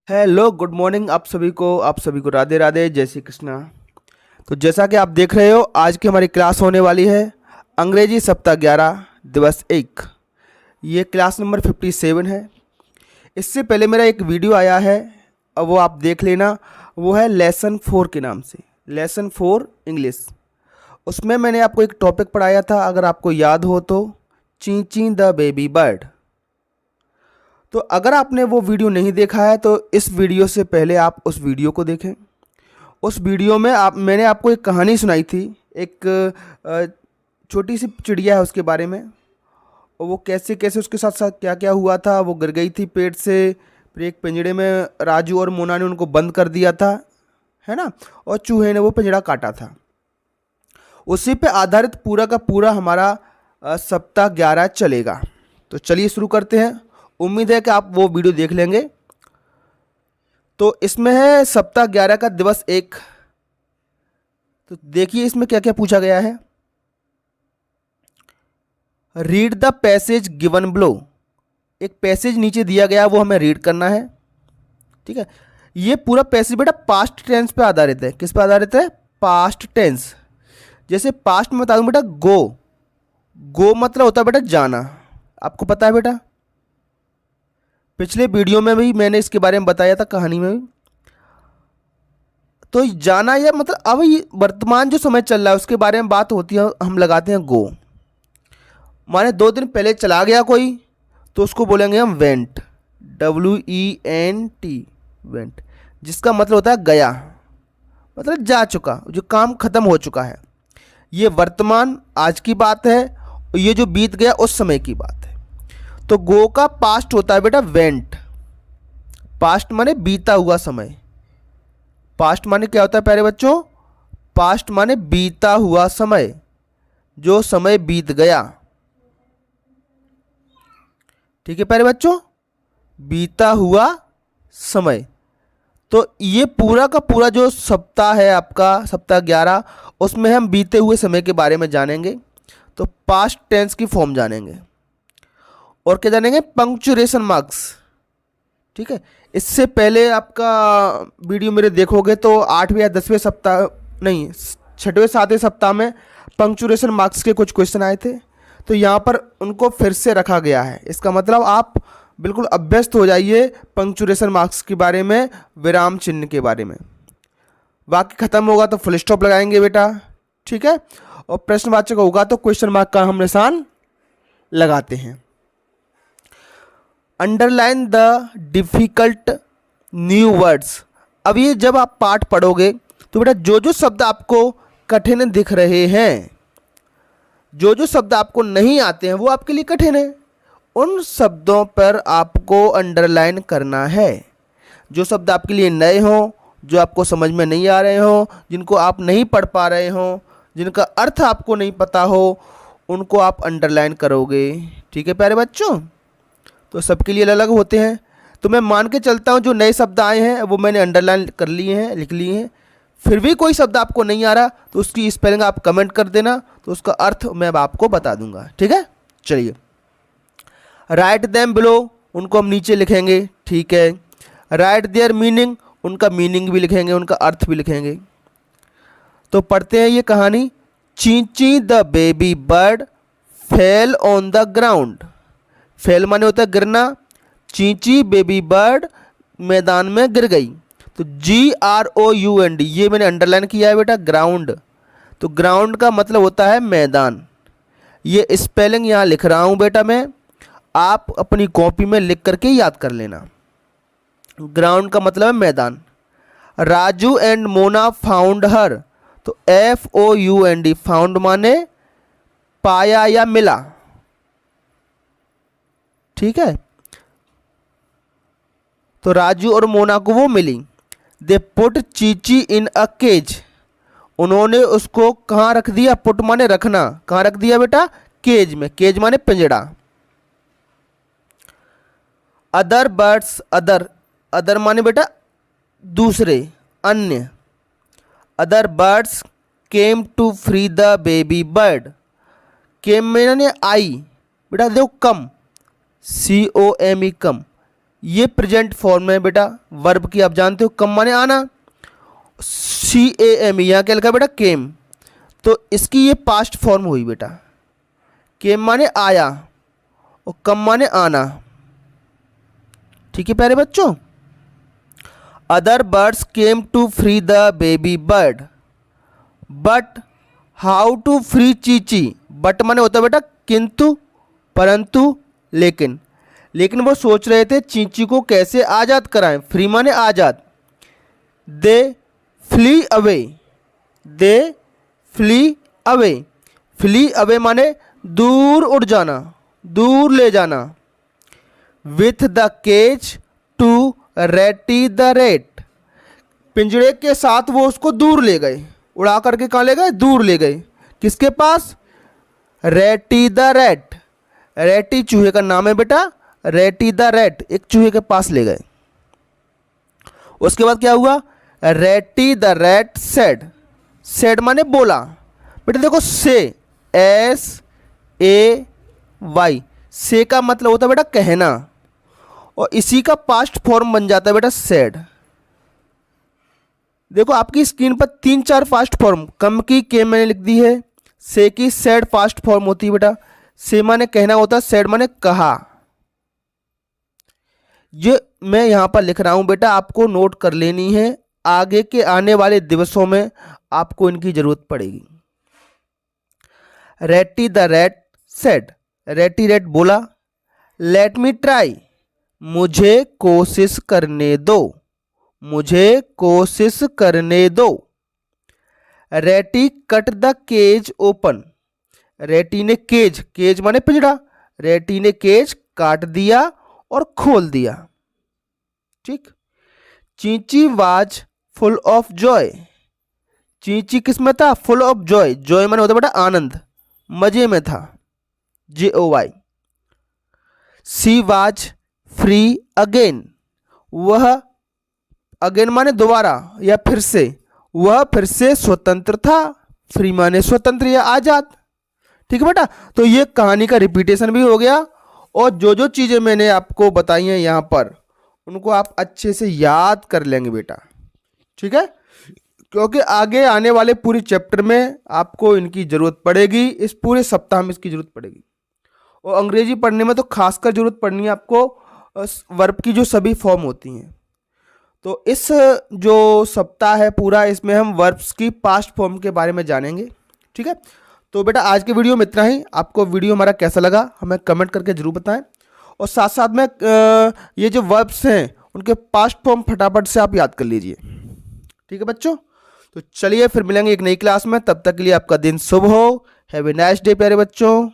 Hello good morning आप सभी को राधे राधे, जय श्री कृष्णा। तो जैसा कि आप देख रहे हो, आज की हमारी क्लास होने वाली है अंग्रेजी सप्ताह 11 दिवस 1। ये क्लास नंबर 57 है। इससे पहले मेरा एक वीडियो आया है, अब वो आप देख लेना। वो है लेसन 4 के नाम से, लेसन 4 इंग्लिश। उसमें मैंने आपको एक टॉपिक पढ़ाया था, अगर आपको याद हो तो, ची ची द बेबी बर्ड। तो अगर आपने वो वीडियो नहीं देखा है तो इस वीडियो से पहले आप उस वीडियो को देखें। उस वीडियो में मैंने आपको एक कहानी सुनाई थी। एक छोटी सी चिड़िया है, उसके बारे में, और वो कैसे कैसे उसके साथ साथ क्या क्या हुआ था। वो गिर गई थी पेड़ से, फिर एक पिंजड़े में राजू और मोना ने उनको बंद कर दिया था, है ना, और चूहे ने वो पिंजड़ा काटा था। उसी पे आधारित पूरा का पूरा हमारा सप्ताह 11 चलेगा। तो चलिए शुरू करते हैं। उम्मीद है कि आप वो वीडियो देख लेंगे। तो इसमें है सप्ताह 11 का दिवस 1। तो देखिए इसमें क्या क्या पूछा गया है। Read the passage given below. एक पैसेज नीचे दिया गया, वो हमें रीड करना है। ठीक है, ये पूरा पैसेज बेटा पास्ट टेंस पे आधारित है। किस पे आधारित है? Past tense. जैसे पास्ट में बता दूं बेटा, गो। गो मतलब होता है बेटा जाना, आपको पता है बेटा। पिछले वीडियो में भी मैंने इसके बारे में बताया था, कहानी में भी। तो जाना या मतलब अब ये वर्तमान जो समय चल रहा है उसके बारे में बात होती है, हम लगाते हैं गो। माने 2 दिन पहले चला गया कोई, तो उसको बोलेंगे हम वेंट, WENT, वेंट, जिसका मतलब होता है गया, मतलब जा चुका, जो काम खत्म हो चुका है। ये वर्तमान आज की बात है, और ये जो बीत गया उस समय की बात है। तो गो का पास्ट होता है बेटा वेंट। पास्ट माने बीता हुआ समय। पास्ट माने क्या होता है प्यारे बच्चों? पास्ट माने बीता हुआ समय, जो समय बीत गया। ठीक है प्यारे बच्चों, बीता हुआ समय। तो ये पूरा का पूरा जो सप्ताह है आपका, सप्ताह 11, उसमें हम बीते हुए समय के बारे में जानेंगे। तो पास्ट टेंस की फॉर्म जानेंगे, और क्या जानेंगे? Punctuation marks. ठीक है, इससे पहले आपका वीडियो मेरे देखोगे तो 8वें या 10वें सप्ताह, नहीं 6वें 7वें सप्ताह में पंक्चुएशन मार्क्स के कुछ क्वेश्चन आए थे। तो यहाँ पर उनको फिर से रखा गया है। इसका मतलब आप बिल्कुल अभ्यस्त हो जाइए पंक्चुएशन मार्क्स के बारे में, विराम चिन्ह के बारे में। वाक्य खत्म होगा तो फुल स्टॉप लगाएंगे बेटा, ठीक है, और प्रश्नवाचक होगा तो क्वेश्चन मार्क का हम निशान लगाते हैं। Underline the difficult new words. अब ये जब आप पाठ पढ़ोगे तो बेटा जो जो शब्द आपको कठिन दिख रहे हैं, जो जो शब्द आपको नहीं आते हैं, वो आपके लिए कठिन है, उन शब्दों पर आपको अंडरलाइन करना है। जो शब्द आपके लिए नए हों, जो आपको समझ में नहीं आ रहे हों, जिनको आप नहीं पढ़ पा रहे हों, जिनका अर्थ आपको नहीं पता हो, उनको आप अंडरलाइन करोगे। ठीक है प्यारे बच्चों, तो सबके लिए अलग अलग होते हैं। तो मैं मान के चलता हूँ जो नए शब्द आए हैं वो मैंने अंडरलाइन कर लिए हैं, लिख लिए हैं। फिर भी कोई शब्द आपको नहीं आ रहा तो उसकी स्पेलिंग आप कमेंट कर देना, तो उसका अर्थ मैं अब आपको बता दूंगा। ठीक है, चलिए। राइट देम बिलो, उनको हम नीचे लिखेंगे। ठीक है। राइट देयर मीनिंग, उनका मीनिंग भी लिखेंगे, उनका अर्थ भी लिखेंगे। तो पढ़ते हैं ये कहानी। चींची the baby bird fell on the ground. Fell माने होता है गिरना। चींची बेबी बर्ड मैदान में गिर गई। तो GROUND, ये मैंने अंडरलाइन किया है बेटा, ग्राउंड। तो ग्राउंड का मतलब होता है मैदान। ये स्पेलिंग यहाँ लिख रहा हूँ बेटा मैं, आप अपनी कॉपी में लिख करके याद कर लेना। ग्राउंड का मतलब है मैदान। Raju and Mona found her. तो FOUND, फाउंड माने पाया या मिला। ठीक है, तो राजू और मोना को वो मिली। They put Chichi in a cage, उन्होंने उसको कहाँ रख दिया? पुट माने रखना, कहाँ रख दिया बेटा? केज में। केज माने पिंजड़ा। अदर बर्ड्स, अदर, अदर माने बेटा दूसरे, अन्य। Other birds came to free the baby bird. Came माने आई, बेटा देखो कम, COME, कम। ये प्रेजेंट फॉर्म में बेटा वर्ब की, आप जानते हो कम माने आना, CAME यहाँ क्या लिखा बेटा केम, तो इसकी ये पास्ट फॉर्म हुई बेटा। केम माने आया और कम माने आना। ठीक है प्यारे बच्चों। Other birds came to free the baby bird, but how to free चीची। बट माने होता है बेटा किंतु, परंतु, लेकिन। लेकिन वो सोच रहे थे चींची को कैसे आज़ाद कराएं। फ्री माने आज़ाद। दे फ्ली अवे, दे फ्ली अवे। फ्ली अवे माने दूर उड़ जाना, दूर ले जाना। विथ द केज टू रेटी द रेट, पिंजड़े के साथ वो उसको दूर ले गए, उड़ा करके कहाँ ले गए, दूर ले गए। किसके पास, रेटी द रेट। रेटी चूहे का नाम है बेटा, रेटी द रेट, एक चूहे के पास ले गए। उसके बाद क्या हुआ, रेटी द रेट सेड। सेड माने बोला। बेटा देखो से, SAY, से का मतलब होता है बेटा कहना, और इसी का पास्ट फॉर्म बन जाता है बेटा सेड। देखो आपकी स्क्रीन पर 3-4 फास्ट फॉर्म, कम की के मैंने लिख दी है, से की सेड फास्ट फॉर्म होती है बेटा। से माने कहना होता है, सेड माने कहा। ये मैं यहाँ पर लिख रहा हूँ बेटा, आपको नोट कर लेनी है, आगे के आने वाले दिवसों में आपको इनकी जरूरत पड़ेगी। रेटी द रेट सेड, रेटी रेट बोला। लेट मी ट्राई, मुझे कोशिश करने दो, मुझे कोशिश करने दो। रेटी कट द केज ओपन, रेटी ने केज, केज माने पिंजड़ा, रेटी ने केज काट दिया और खोल दिया। ठीक। चींची वाज फुल ऑफ जॉय, चींची किस में था, फुल ऑफ जॉय। जॉय माने होता बेटा आनंद, मजे में था, JOY। She was free again, वह, अगेन माने दोबारा या फिर से, वह फिर से स्वतंत्र था। फ्री माने स्वतंत्र या आजाद। ठीक है बेटा, तो ये कहानी का रिपीटेशन भी हो गया, और जो जो चीज़ें मैंने आपको बताई हैं यहाँ पर, उनको आप अच्छे से याद कर लेंगे बेटा। ठीक है, क्योंकि आगे आने वाले पूरे चैप्टर में आपको इनकी ज़रूरत पड़ेगी, इस पूरे सप्ताह में इसकी ज़रूरत पड़ेगी। और अंग्रेजी पढ़ने में तो खासकर ज़रूरत पड़नी है आपको वर्ब की जो सभी फॉर्म होती हैं। तो इस जो सप्ताह है पूरा, इसमें हम वर्ब्स की पास्ट फॉर्म के बारे में जानेंगे। ठीक है, तो बेटा आज के वीडियो में इतना ही। आपको वीडियो हमारा कैसा लगा हमें कमेंट करके ज़रूर बताएं, और साथ साथ में ये जो वर्ब्स हैं उनके पास्ट फॉर्म फटाफट से आप याद कर लीजिए। ठीक है बच्चों, तो चलिए फिर मिलेंगे एक नई क्लास में, तब तक के लिए आपका दिन शुभ हो। हैव ए नाइस डे प्यारे बच्चों।